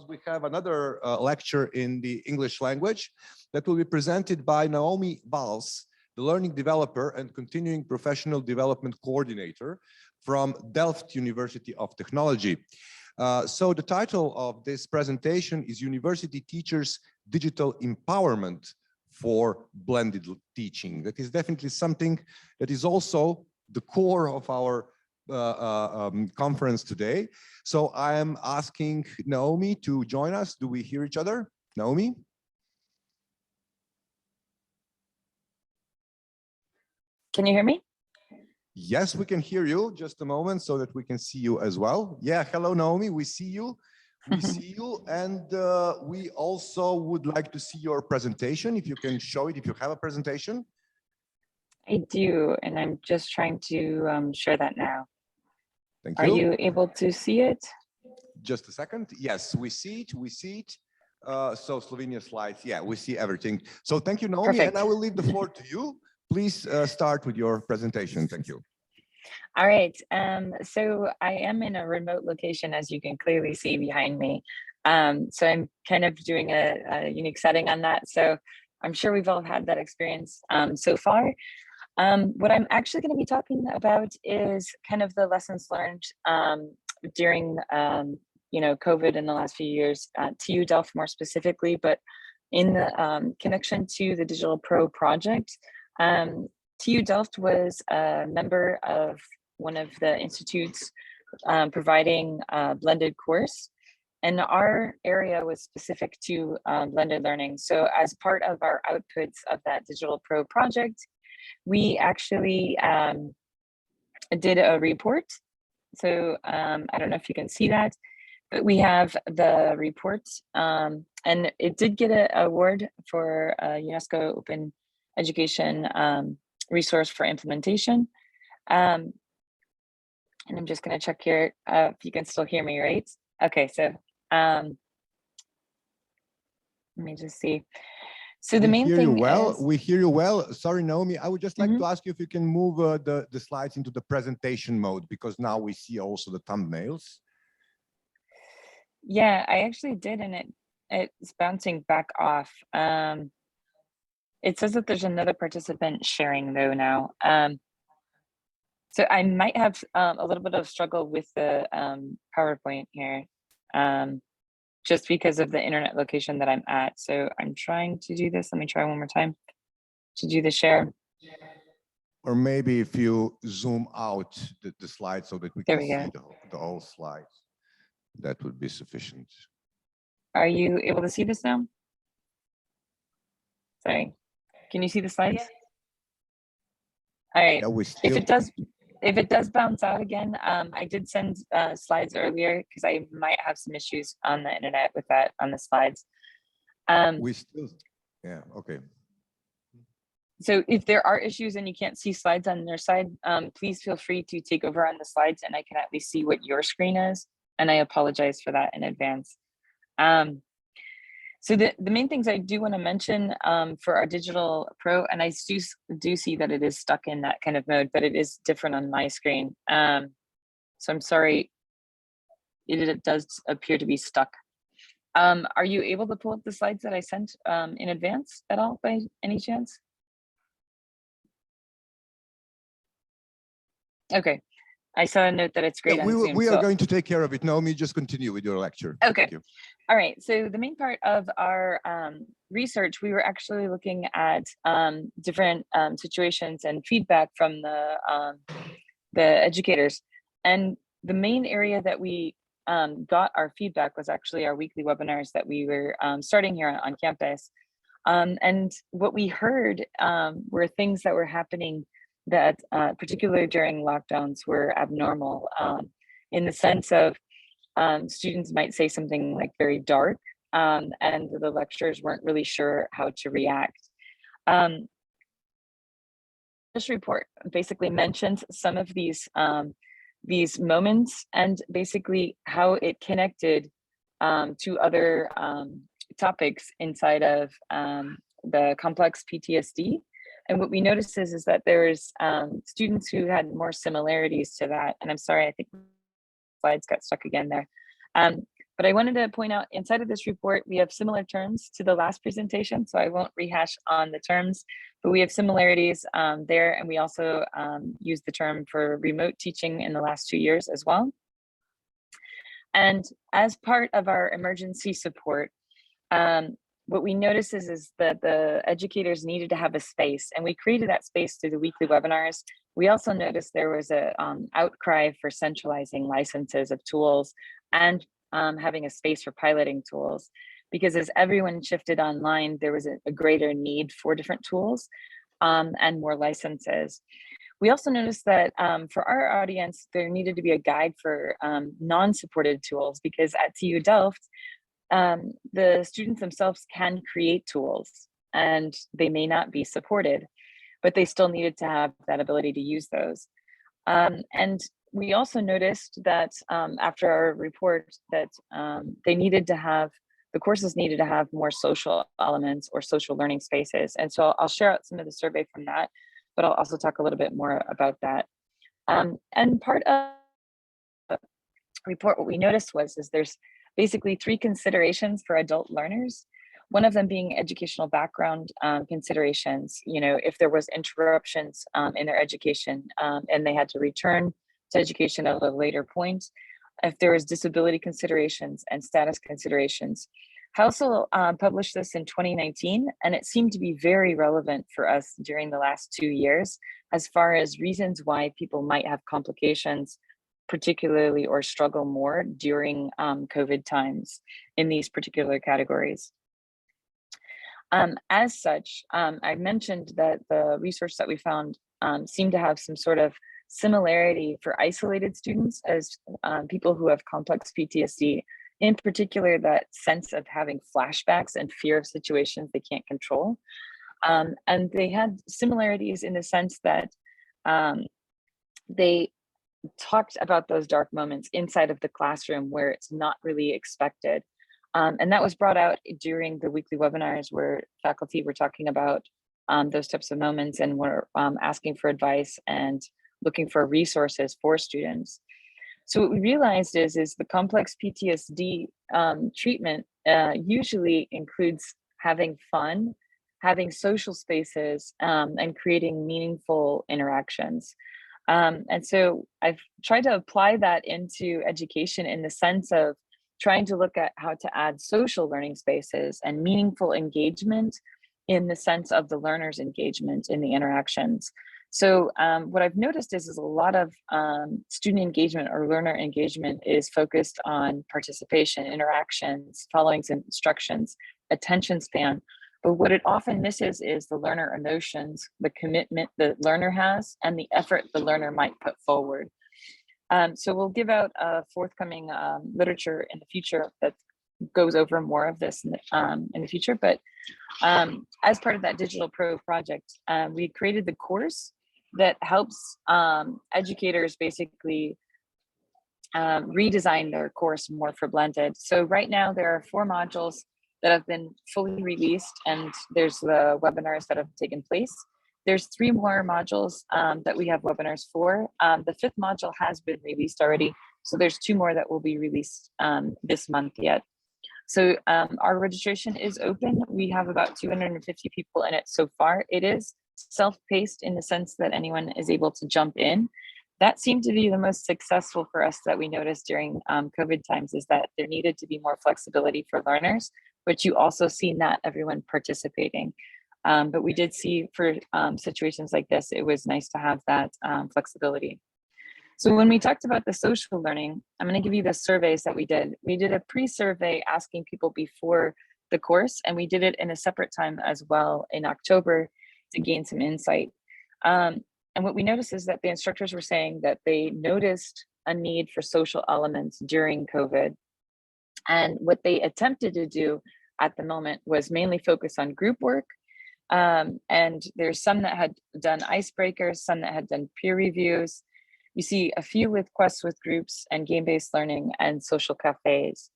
we have another lecture in the English language that will be presented by Naomi Wahls, the learning developer and continuing professional development coordinator from Delft University of Technology. So the title of this presentation is University Teachers Digital Empowerment for Blended Teaching. That is definitely something that is also the core of our conference today. So I am asking Naomi to join us. Do we hear each other? Naomi? Can you hear me? Yes, we can hear you. Just a moment so that we can see you as well. Yeah, hello, Naomi. We see you. We see you. And we also would like to see your presentation. If you can show it, if you have a presentation. I do, and I'm just trying to share that now. Thank you. Are you able to see it? Just a second. Yes, we see it. We see it. So Slovenia slides. Yeah, we see everything. So thank you, Naomi. Perfect. And I will leave the floor to you. Please start with your presentation. Thank you. All right. So I am in a remote location, as you can clearly see behind me. So I'm kind of doing a unique setting on that. So I'm sure we've all had that experience so far. What I'm actually going to be talking about is kind of the lessons learned during COVID in the last few years, TU Delft more specifically, but in the connection to the Digital Pro project. TU Delft was a member of one of the institutes providing a blended course, and our area was specific to blended learning. So as part of our outputs of that Digital Pro project, we actually did a report. So I don't know if you can see that, but we have the report, and it did get an award for UNESCO Open Education resource for implementation. And I'm just going to check here if you can still hear me, right? Okay, so let me just see. So the main thing is, we hear you well. Sorry, Naomi, I would just like to ask you if you can move the slides into the presentation mode, because now we see also the thumbnails. Yeah, I actually did, and it's bouncing back off. It says that there's another participant sharing though now. So I might have a little bit of struggle with the PowerPoint here, just because of the internet location that I'm at. So I'm trying to do this. Let me try one more time to do the share. Or maybe if you zoom out the slide so that we can see the whole slides, that would be sufficient. Are you able to see this now? Sorry, can you see the slides? All right, yeah, if it does bounce out again, I did send slides earlier because I might have some issues on the internet with that on the slides. Yeah, okay. So if there are issues and you can't see slides on their side, please feel free to take over on the slides and I can at least see what your screen is. And I apologize for that in advance. So the main things I do want to mention for our Digital Pro, and I do see that it is stuck in that kind of mode, but it is different on my screen. So I'm sorry, it does appear to be stuck. Are you able to pull up the slides that I sent in advance at all by any chance? Okay, I saw a note that it's great. Yeah, we are going to take care of it. Naomi, just continue with your lecture. Okay. Thank you. All right. So the main part of our research, we were actually looking at different situations and feedback from the educators. And the main area that we got our feedback was actually our weekly webinars that we were starting here on campus. And what we heard were things that were happening that particularly during lockdowns were abnormal in the sense of students might say something like very dark and the lecturers weren't really sure how to react. This report basically mentions some of these moments and basically how it connected to other topics inside of the complex PTSD. And what we noticed is that there's students who had more similarities to that. And I'm sorry, I think slides got stuck again there. But I wanted to point out inside of this report, we have similar terms to the last presentation, so I won't rehash on the terms, but we have similarities there, and we also use the term for remote teaching in the last 2 years as well. And as part of our emergency support, what we noticed is that the educators needed to have a space, and we created that space through the weekly webinars. We also noticed there was a outcry for centralizing licenses of tools and having a space for piloting tools, because as everyone shifted online, there was a greater need for different tools and more licenses. We also noticed that for our audience, there needed to be a guide for non-supported tools, because at TU Delft, the students themselves can create tools and they may not be supported, but they still needed to have that ability to use those. And we also noticed that after our report that the courses needed to have more social elements or social learning spaces. And so I'll share out some of the survey from that, but I'll also talk a little bit more about that. And part of the report, what we noticed is there's basically 3 considerations for adult learners. One of them being educational background considerations, if there was interruptions in their education and they had to return to education at a later point, if there was disability considerations and status considerations. Housel published this in 2019, and it seemed to be very relevant for us during the last 2 years, as far as reasons why people might have complications, particularly, or struggle more during COVID times in these particular categories. As such, I mentioned that the research that we found seemed to have some sort of similarity for isolated students as people who have complex PTSD, in particular, that sense of having flashbacks and fear of situations they can't control. And they had similarities in the sense that they talked about those dark moments inside of the classroom where it's not really expected. And that was brought out during the weekly webinars where faculty were talking about those types of moments and were asking for advice and looking for resources for students. So what we realized is the complex PTSD treatment usually includes having fun, having social spaces, and creating meaningful interactions. And so I've tried to apply that into education in the sense of trying to look at how to add social learning spaces and meaningful engagement in the sense of the learner's engagement in the interactions. So what I've noticed is a lot of student engagement or learner engagement is focused on participation, interactions, following instructions, attention span. But what it often misses is the learner emotions, the commitment the learner has, and the effort the learner might put forward. So we'll give out a forthcoming literature in the future that goes over more of this in the future. But as part of that Digital Pro project, we created the course that helps educators basically redesign their course more for blended. So right now there are 4 modules that have been fully released, and there's the webinars that have taken place. There's 3 more modules that we have webinars for. The 5th module has been released already, so there's 2 more that will be released this month yet. So our registration is open. We have about 250 people in it so far. It is self-paced in the sense that anyone is able to jump in. That seemed to be the most successful for us that we noticed during COVID times, is that there needed to be more flexibility for learners, but you also see not everyone participating. But we did see for situations like this, it was nice to have that flexibility. So when we talked about the social learning, I'm going to give you the surveys that we did. We did a pre-survey asking people before the course, and we did it in a separate time as well in October to gain some insight. And what we noticed is that the instructors were saying that they noticed a need for social elements during COVID. And what they attempted to do at the moment was mainly focus on group work. And there's some that had done icebreakers, some that had done peer reviews. You see a few with quests with groups and game-based learning and social cafes.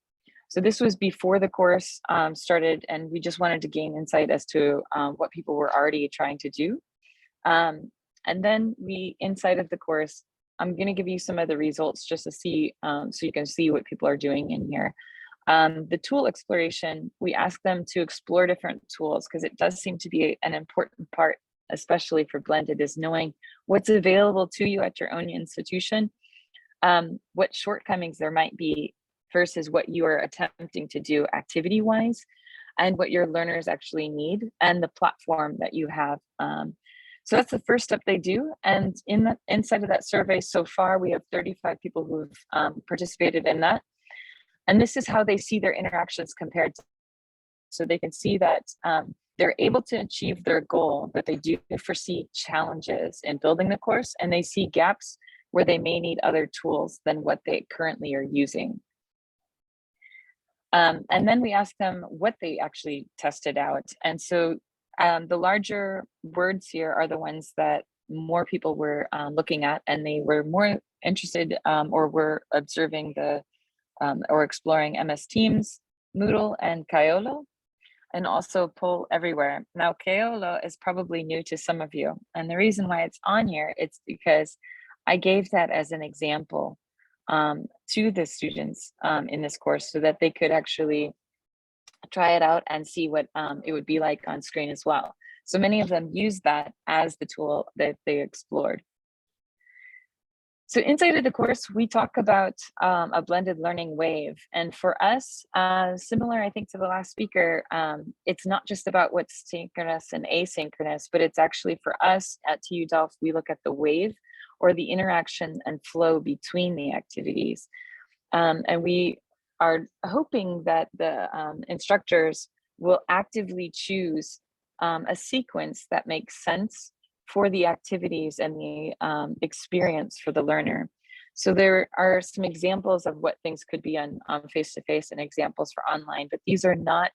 So this was before the course started, and we just wanted to gain insight as to what people were already trying to do. And then inside of the course, I'm going to give you some of the results just to see, so you can see what people are doing in here. The tool exploration, we ask them to explore different tools because it does seem to be an important part, especially for blended, is knowing what's available to you at your own institution, what shortcomings there might be versus what you are attempting to do activity-wise, and what your learners actually need, and the platform that you have. So that's the first step they do. And inside of that survey so far, we have 35 people who have participated in that. And this is how they see their interactions compared to, so they can see that they're able to achieve their goal, but they do foresee challenges in building the course, and they see gaps where they may need other tools than what they currently are using. And then we ask them what they actually tested out. And so the larger words here are the ones that more people were looking at, and they were more interested or were observing the or exploring MS Teams, Moodle, and Kaolo, and also Poll Everywhere. Now, Kaolo is probably new to some of you, and the reason why it's on here, it's because I gave that as an example to the students in this course so that they could actually try it out and see what it would be like on screen as well. So many of them used that as the tool that they explored. So inside of the course, we talk about a blended learning wave. And for us, similar, I think, to the last speaker, it's not just about what's synchronous and asynchronous, but it's actually for us at TU Delft, we look at the wave, or the interaction and flow between the activities. And we are hoping that the instructors will actively choose a sequence that makes sense for the activities and the experience for the learner. So there are some examples of what things could be on face-to-face and examples for online, but these are not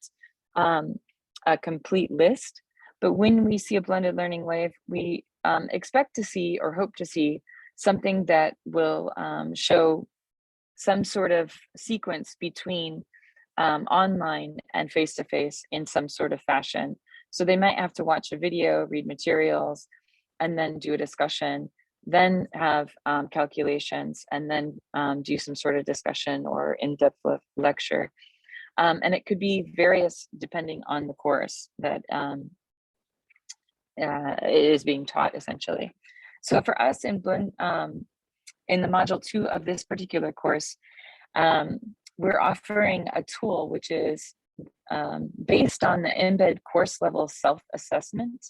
a complete list. But when we see a blended learning wave, we expect to see or hope to see something that will show some sort of sequence between online and face-to-face in some sort of fashion. So they might have to watch a video, read materials, and then do a discussion, then have calculations, and then do some sort of discussion or in-depth lecture. And it could be various depending on the course that is being taught, essentially. So for us in the module 2 of this particular course, we're offering a tool which is based on the embed course level self-assessment.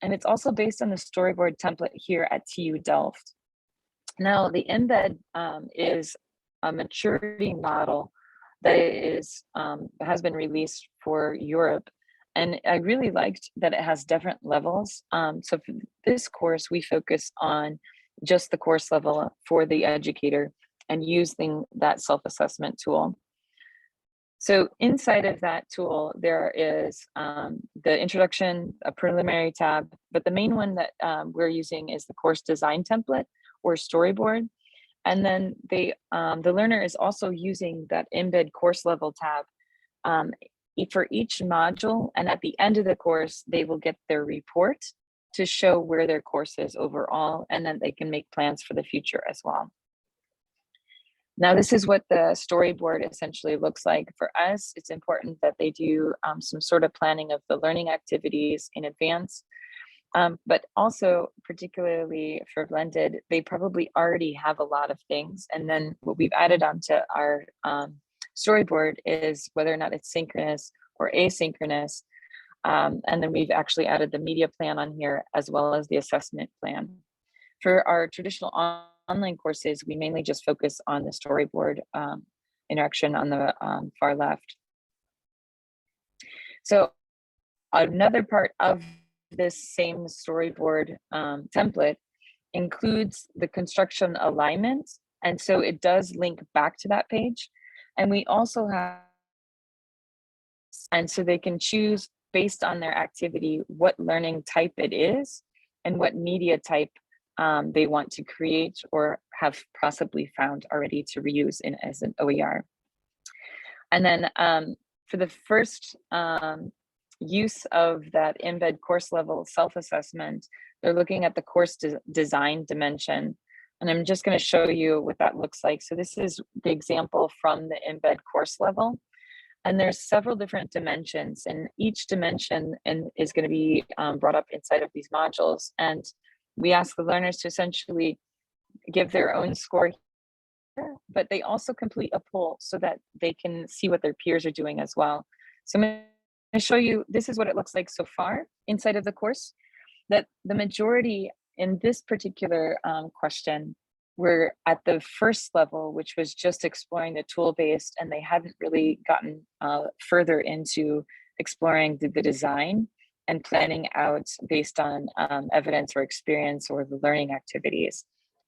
And it's also based on the storyboard template here at TU Delft. Now, the embed is a maturity model that has been released for Europe. And I really liked that it has different levels. So for this course, we focus on just the course level for the educator and using that self-assessment tool. So inside of that tool, there is the introduction, a preliminary tab, but the main one that we're using is the course design template or storyboard. And then the learner is also using that embed course level tab for each module. And at the end of the course, they will get their report to show where their course is overall, and then they can make plans for the future as well. Now, this is what the storyboard essentially looks like. For us, it's important that they do some sort of planning of the learning activities in advance, but also particularly for blended, they probably already have a lot of things. And then what we've added onto our storyboard is whether or not it's synchronous or asynchronous. And then we've actually added the media plan on here as well as the assessment plan. For our traditional online courses, we mainly just focus on the storyboard interaction on the far left. So another part of this same storyboard template includes the construction alignment. And so it does link back to that page. And we also have, and so they can choose based on their activity what learning type it is and what media type they want to create or have possibly found already to reuse as an OER. And then for the first use of that embed course level self-assessment, they're looking at the course design dimension. And I'm just going to show you what that looks like. So this is the example from the embed course level. And there's several different dimensions, and each dimension is going to be brought up inside of these modules. And we ask the learners to essentially give their own score here, but they also complete a poll so that they can see what their peers are doing as well. So I'm going to show you, this is what it looks like so far inside of the course, that the majority in this particular question were at the first level, which was just exploring the tool-based, and they hadn't really gotten further into exploring the design and planning out based on evidence or experience or the learning activities.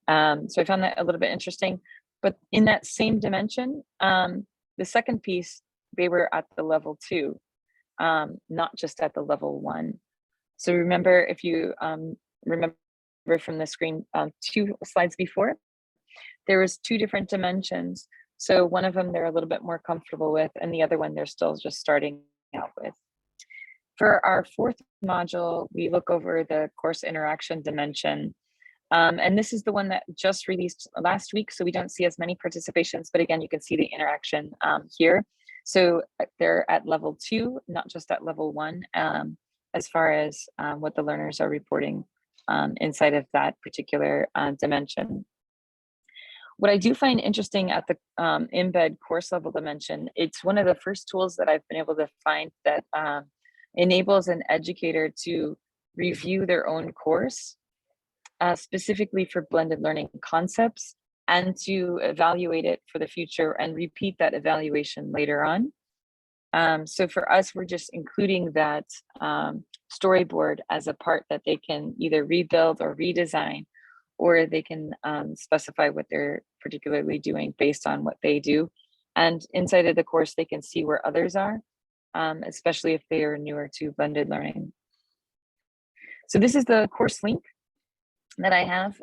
So I found that a little bit interesting. But in that same dimension, the second piece, they were at the level 2, not just at the level 1. So remember, if you remember from the screen 2 slides before, there was 2 different dimensions. So one of them they're a little bit more comfortable with, and the other one they're still just starting out with. For our 4th module, we look over the course interaction dimension. And this is the one that just released last week, so we don't see as many participations, but again, you can see the interaction here. So they're at level 2, not just at level 1, as far as what the learners are reporting inside of that particular dimension. What I do find interesting at the embed course level dimension, it's one of the first tools that I've been able to find that enables an educator to review their own course, specifically for blended learning concepts, and to evaluate it for the future and repeat that evaluation later on. So for us, we're just including that storyboard as a part that they can either rebuild or redesign, or they can specify what they're particularly doing based on what they do. And inside of the course, they can see where others are, especially if they are newer to blended learning. So this is the course link that I have.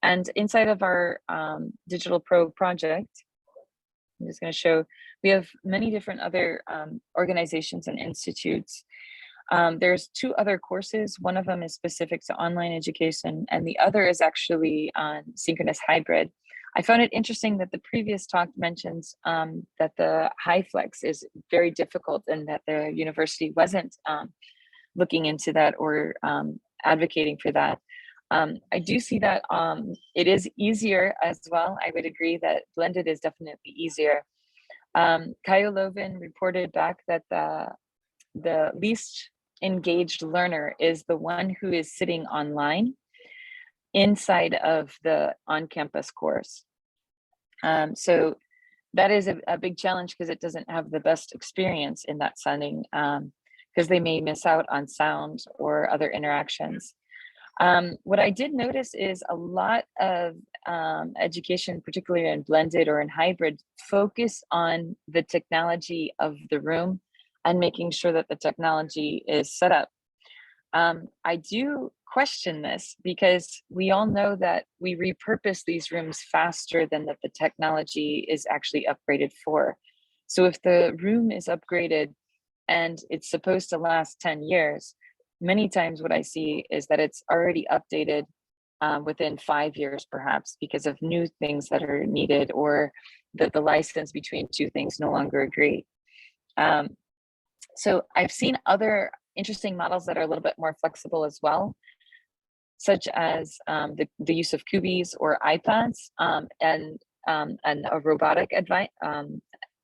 And inside of our Digital Pro project, I'm just going to show, we have many different other organizations and institutes. There's 2 other courses. One of them is specific to online education, and the other is actually on synchronous hybrid. I found it interesting that the previous talk mentions that the HiFlex is very difficult and that the university wasn't looking into that or advocating for that. I do see that it is easier as well. I would agree that blended is definitely easier. Kayo Lovin reported back that the least engaged learner is the one who is sitting online inside of the on-campus course. So that is a big challenge because it doesn't have the best experience in that setting, because they may miss out on sound or other interactions. What I did notice is a lot of education, particularly in blended or in hybrid, focus on the technology of the room and making sure that the technology is set up. I do question this because we all know that we repurpose these rooms faster than that the technology is actually upgraded for. So if the room is upgraded and it's supposed to last 10 years, many times what I see is that it's already updated within 5 years, perhaps, because of new things that are needed, or that the license between 2 things no longer agree. So I've seen other interesting models that are a little bit more flexible as well, such as the use of Kubies or iPads and a robotic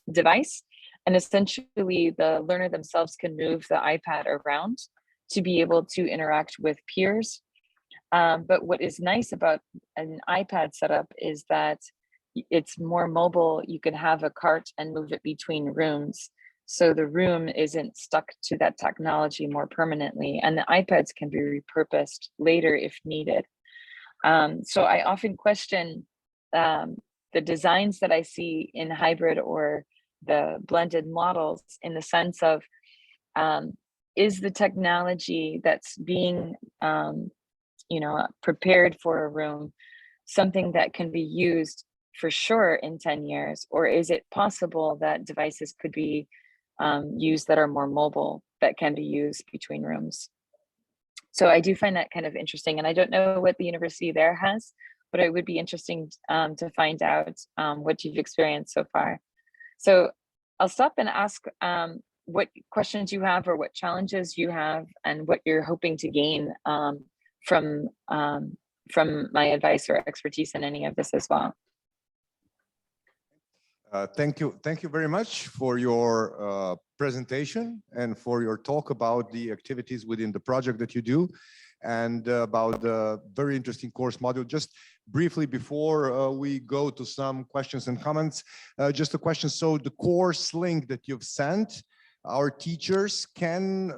device. And essentially the learner themselves can move the iPad around to be able to interact with peers. But what is nice about an iPad setup is that it's more mobile. You can have a cart and move it between rooms. So the room isn't stuck to that technology more permanently, and the iPads can be repurposed later if needed. So I often question the designs that I see in hybrid or the blended models, in the sense of, is the technology that's being prepared for a room something that can be used for sure in 10 years, or is it possible that devices could be used that are more mobile, that can be used between rooms? So I do find that kind of interesting, and I don't know what the university there has, but it would be interesting to find out what you've experienced so far. So I'll stop and ask what questions you have or what challenges you have and what you're hoping to gain from my advice or expertise in any of this as well. Thank you very much for your presentation and for your talk about the activities within the project that you do and about the very interesting course module. Just briefly before we go to some questions and comments, just a question. So the course link that you've sent, our teachers can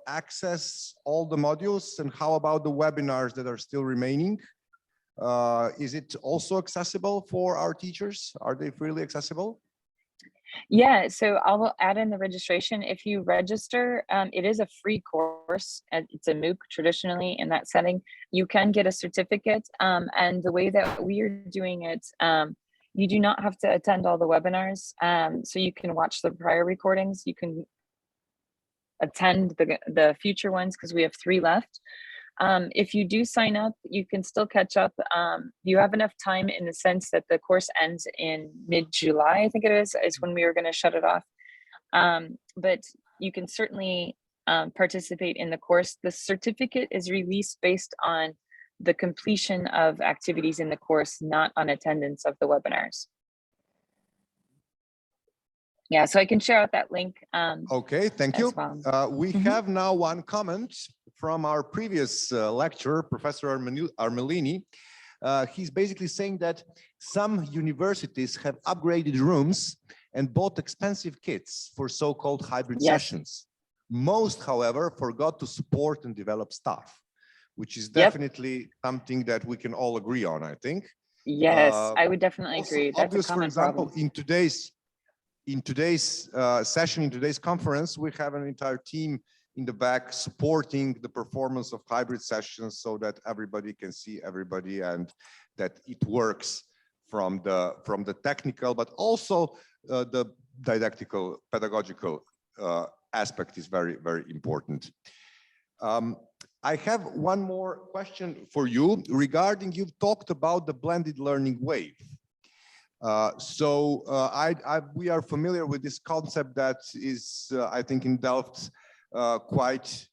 access all the modules, and how about the webinars that are still remaining? Is it also accessible for our teachers? Are they freely accessible? Yeah, so I'll add in the registration. If you register, it is a free course. It's a MOOC traditionally in that setting. You can get a certificate, and the way that we are doing it, you do not have to attend all the webinars. So you can watch the prior recordings. You can attend the future ones because we have 3 left. If you do sign up, you can still catch up. You have enough time in the sense that the course ends in mid-July, I think it is when we were going to shut it off. But you can certainly participate in the course. The certificate is released based on the completion of activities in the course, not on attendance of the webinars. Yeah, so I can share out that link. Okay, thank you. Well. We have now one comment from our previous lecturer, Professor Armelini. He's basically saying that some universities have upgraded rooms and bought expensive kits for so-called hybrid sessions. Most, however, forgot to support and develop staff, which is definitely something that we can all agree on, I think. Yes, I would definitely agree. That's obvious, a common for example, problem. in today's session, in today's conference, we have an entire team in the back supporting the performance of hybrid sessions so that everybody can see everybody and that it works from the technical, but also the didactical, pedagogical aspect is very, very important. I have one more question for you regarding, you've talked about the blended learning wave. We are familiar with this concept that is, I think, in Delft quite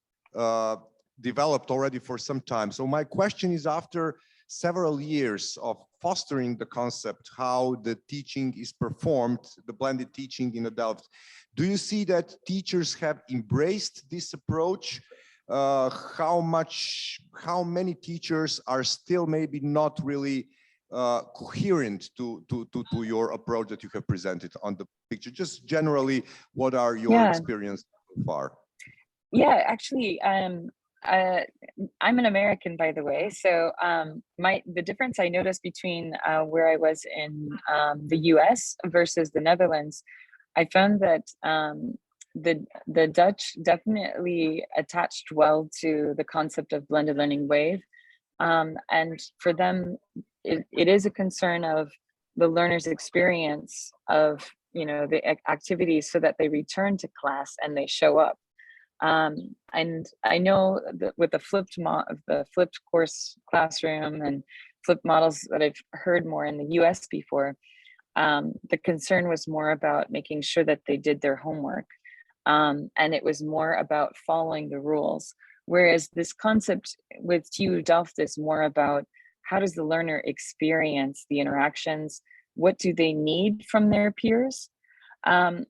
developed already for some time. So my question is, after several years of fostering the concept, how the teaching is performed, the blended teaching in the Delft, do you see that teachers have embraced this approach? How many teachers are still maybe not really coherent to your approach that you have presented on the picture? Just generally, what are your experiences so far? Yeah, actually, I'm an American, by the way. So the difference I noticed between where I was in the US versus the Netherlands, I found that the Dutch definitely attached well to the concept of blended learning wave. And for them, it is a concern of the learner's experience of, the activities so that they return to class and they show up. And I know that with the flipped course classroom and flipped models that I've heard more in the US before, the concern was more about making sure that they did their homework. And it was more about following the rules. Whereas this concept with TU Delft is more about, how does the learner experience the interactions? What do they need from their peers? And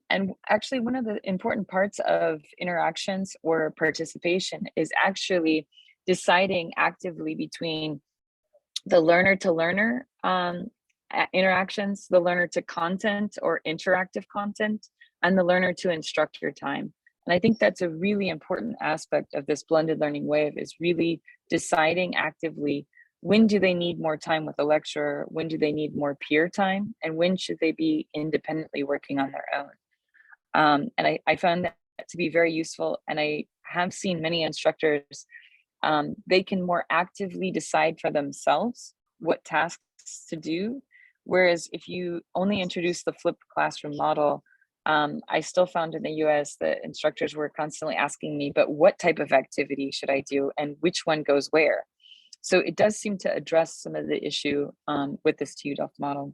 actually, one of the important parts of interactions or participation is actually deciding actively between the learner to learner interactions, the learner to content or interactive content, and the learner to instructor time. And I think that's a really important aspect of this blended learning wave, is really deciding actively, when do they need more time with a lecturer? When do they need more peer time? And when should they be independently working on their own? And I found that to be very useful. And I have seen many instructors, they can more actively decide for themselves what tasks to do. Whereas if you only introduce the flipped classroom model, I still found in the US that instructors were constantly asking me, but what type of activity should I do? And which one goes where? So it does seem to address some of the issue with this TU Delft model.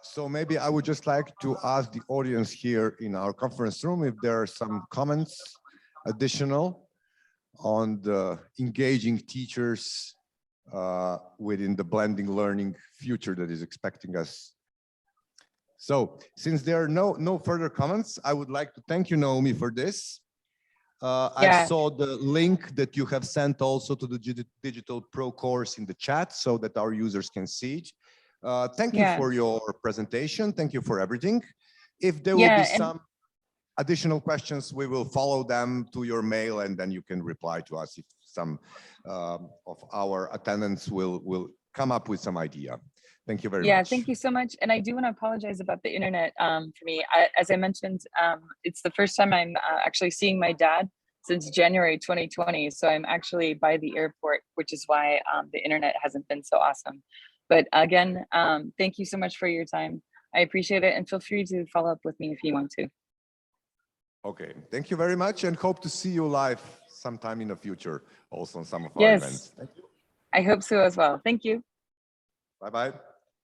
So maybe I would just like to ask the audience here in our conference room if there are some comments additional on the engaging teachers within the blending learning future that is expecting us. So since there are no further comments, I would like to thank you, Naomi, for this. I saw the link that you have sent also to the Digital Pro course in the chat so that our users can see it. Thank you for your presentation. Thank you for everything. If there will be some additional questions, we will follow them to your mail and then you can reply to us if some of our attendants will come up with some idea. Thank you very much. Yeah, thank you so much. And I do want to apologize about the internet for me. As I mentioned, it's the first time I'm actually seeing my dad since January 2020. So I'm actually by the airport, which is why the internet hasn't been so awesome. But again, thank you so much for your time. I appreciate it and feel free to follow up with me if you want to. Okay, thank you very much and hope to see you live sometime in the future, also on some of our events. Thank you. I hope so as well. Thank you. Bye-bye.